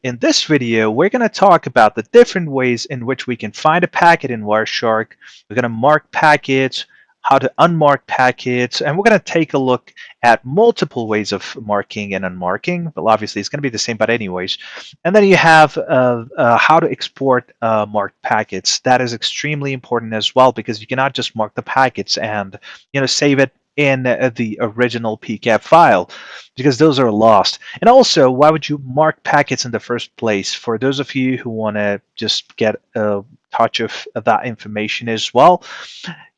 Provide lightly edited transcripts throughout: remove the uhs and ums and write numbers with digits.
In this video, we're going to talk about the different ways in which we can find a packet in Wireshark. We're going to mark packets, how to unmark packets, and we're going to take a look at multiple ways of marking and unmarking. Well, obviously, it's going to be the same, but anyways. And then you have how to export marked packets. That is extremely important as well because you cannot just mark the packets and save it in the original PCAP file because those are lost. And also, why would you mark packets in the first place? For those of you who want to just get a touch of that information as well,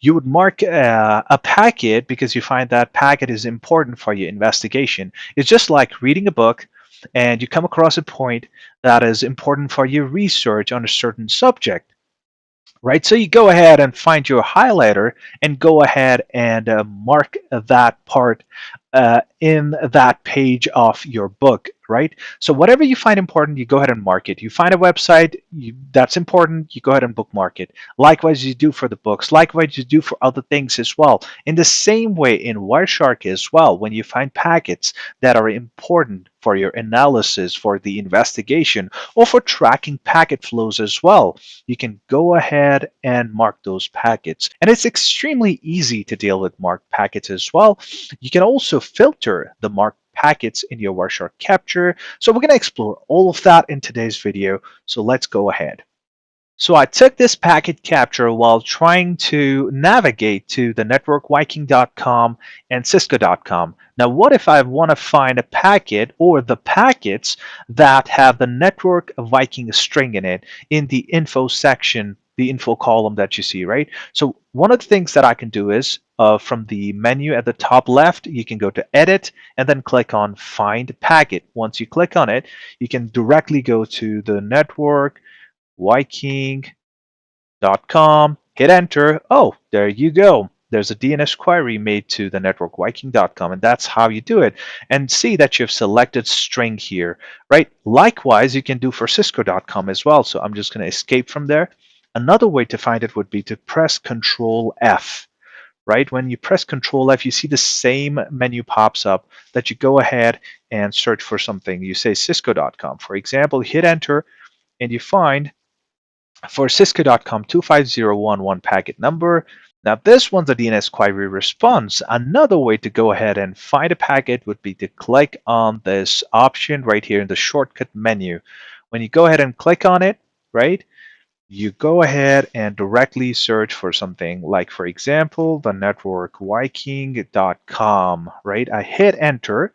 you would mark a packet because you find that packet is important for your investigation. It's just like reading a book and you come across a point that is important for your research on a certain subject, right? So you go ahead and find your highlighter and go ahead and mark that part in that page of your book, right? So whatever you find important, you go ahead and mark it. You find a website that's important, you go ahead and bookmark it. Likewise, you do for the books. Likewise, you do for other things as well. In the same way in Wireshark as well, when you find packets that are important for your analysis, for the investigation, or for tracking packet flows as well, you can go ahead and mark those packets. And it's extremely easy to deal with marked packets as well. You can also filter the marked packets in your Wireshark capture. So we're going to explore all of that in today's video. So let's go ahead. So I took this packet capture while trying to navigate to the networkviking.com and cisco.com. Now, what if I want to find a packet or the packets that have the network Viking string in it in the info section, the info column that you see, right? So one of the things that I can do is from the menu at the top left, you can go to Edit and then click on Find Packet. Once you click on it, you can directly go to the network Viking.com, hit enter. Oh, there you go. There's a DNS query made to the network Viking.com, and that's how you do it. And see that you've selected string here, right? Likewise, you can do for Cisco.com as well. So I'm just going to escape from there. Another way to find it would be to press Control F. Right? When you press Control F, you see the same menu pops up that you go ahead and search for something. You say Cisco.com, for example, hit enter, and you find for Cisco.com 25011 packet number. Now this one's a DNS query response. Another way to go ahead and find a packet would be to click on this option right here in the shortcut menu. When you go ahead and click on it, right, you go ahead and directly search for something like, for example, the networkviking.com, right? I hit enter,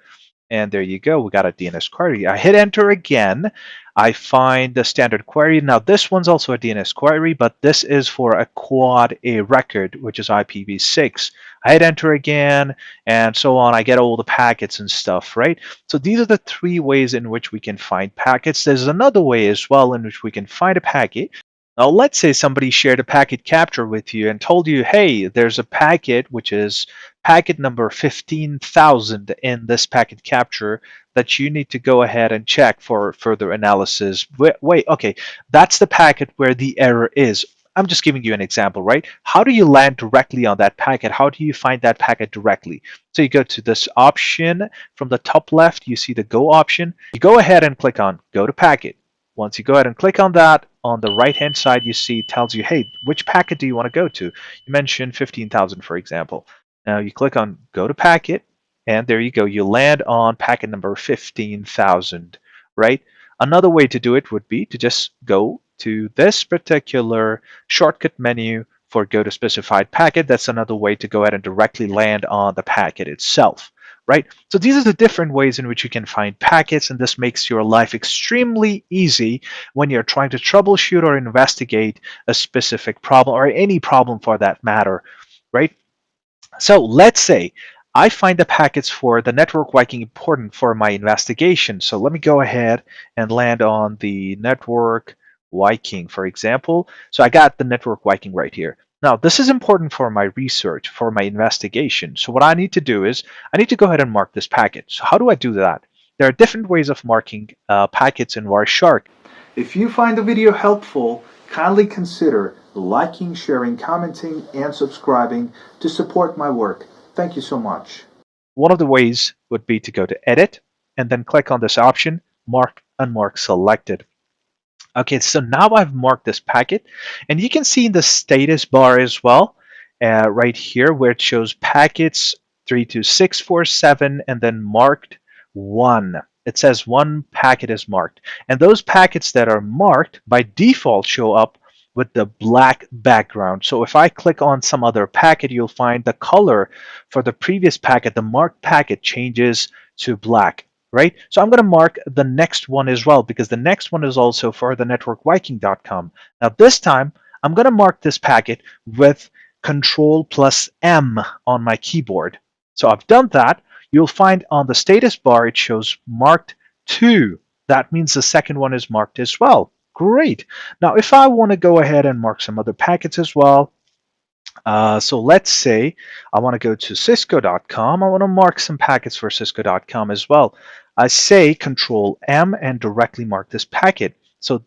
and there you go. We got a DNS query. I hit enter again. I find the standard query. Now, this one's also a DNS query, but this is for a quad A record, which is IPv6. I hit enter again, and so on. I get all the packets and stuff, right? So these are the three ways in which we can find packets. There's another way as well in which we can find a packet. Now, let's say somebody shared a packet capture with you and told you, hey, there's a packet, which is packet number 15,000 in this packet capture that you need to go ahead and check for further analysis. Wait, okay, that's the packet where the error is. I'm just giving you an example, right? How do you land directly on that packet? How do you find that packet directly? So you go to this option from the top left, you see the Go option. You go ahead and click on Go to Packet. Once you go ahead and click on that, on the right-hand side, you see it tells you, hey, which packet do you want to go to? You mentioned 15,000, for example. Now you click on Go to Packet, and there you go. You land on packet number 15,000, right? Another way to do it would be to just go to this particular shortcut menu for Go to Specified Packet. That's another way to go ahead and directly land on the packet itself. Right? So these are the different ways in which you can find packets, and this makes your life extremely easy when you're trying to troubleshoot or investigate a specific problem or any problem for that matter, right? So let's say I find the packets for the network Viking important for my investigation. So let me go ahead and land on the network Viking, for example. So I got the network Viking right here. Now, this is important for my research, for my investigation. So what I need to do is I need to go ahead and mark this packet. So how do I do that? There are different ways of marking packets in Wireshark. If you find the video helpful, kindly consider liking, sharing, commenting, and subscribing to support my work. Thank you so much. One of the ways would be to go to Edit and then click on this option, Mark unmarked selected. Okay, so now I've marked this packet, and you can see in the status bar as well, right here where it shows packets 32647 and then marked 1. It says one packet is marked. And those packets that are marked by default show up with the black background. So if I click on some other packet, you'll find the color for the previous packet, the marked packet, changes to black. Right? So I'm going to mark the next one as well because the next one is also for the networkviking.com. Now this time I'm going to mark this packet with Control plus M on my keyboard. So I've done that. You'll find on the status bar it shows marked 2. That means the second one is marked as well. Great. Now if I want to go ahead and mark some other packets as well, so let's say I want to go to cisco.com. I want to mark some packets for cisco.com as well. I say Control M and directly mark this packet. So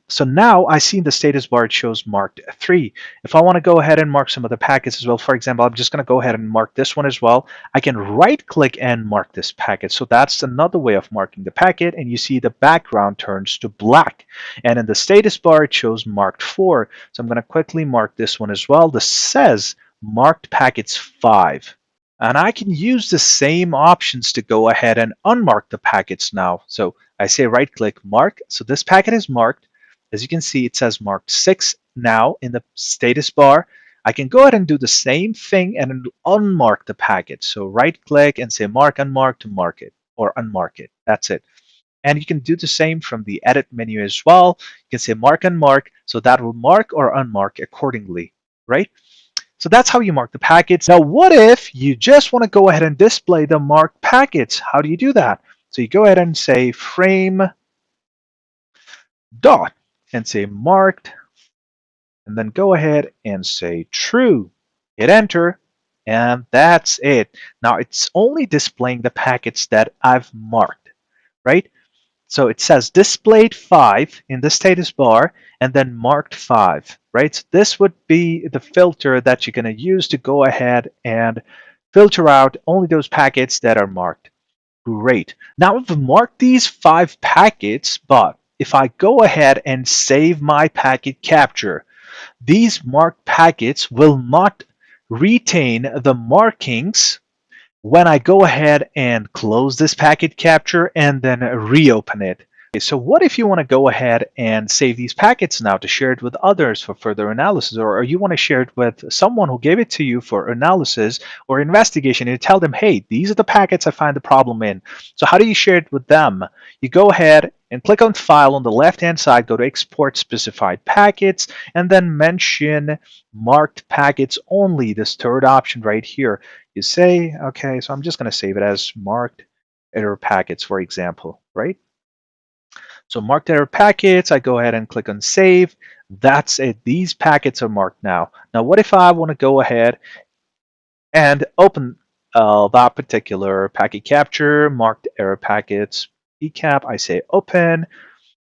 so now I see in the status bar it shows marked 3. If I want to go ahead and mark some other packets as well, for example, I'm just going to go ahead and mark this one as well. I can right click and mark this packet. So that's another way of marking the packet, and you see the background turns to black. And in the status bar it shows marked 4. So I'm going to quickly mark this one as well. This says marked packets 5. And I can use the same options to go ahead and unmark the packets now. So I say right click mark. So this packet is marked. As you can see, it says marked 6 now in the status bar. I can go ahead and do the same thing and unmark the packet. So right click and say mark unmark to mark it or unmark it. That's it. And you can do the same from the edit menu as well. You can say mark unmark, so that will mark or unmark accordingly, right? So that's how you mark the packets. Now, what if you just want to go ahead and display the marked packets? How do you do that? So you go ahead and say frame dot and say marked, and then go ahead and say true. Hit enter, and that's it. Now it's only displaying the packets that I've marked, right? So it says displayed 5 in the status bar and then marked 5, right? So this would be the filter that you're going to use to go ahead and filter out only those packets that are marked. Great. Now I've marked these 5 packets, but if I go ahead and save my packet capture, these marked packets will not retain the markings when I go ahead and close this packet capture and then reopen it. So what if you want to go ahead and save these packets now to share it with others for further analysis, or you want to share it with someone who gave it to you for analysis or investigation, and you tell them, hey, these are the packets I find the problem in. So how do you share it with them? You go ahead and click on File on the left-hand side, go to Export Specified Packets, and then mention Marked Packets Only, this third option right here. You say, okay, so I'm just going to save it as Marked Error Packets, for example, right? So marked error packets, I go ahead and click on save. That's it. These packets are marked now. Now, what if I want to go ahead and open that particular packet capture, marked error packets, PCAP? I say open.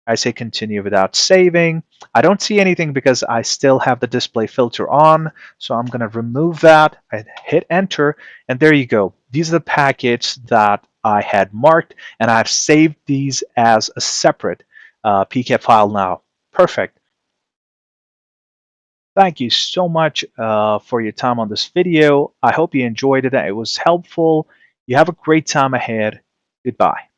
I say continue without saving. I don't see anything because I still have the display filter on. So I'm going to remove that. I hit enter, and there you go. These are the packets that I had marked, and I've saved these as a separate PCAP file now. Perfect. Thank you so much for your time on this video. I hope you enjoyed it. It was helpful. You have a great time ahead. Goodbye.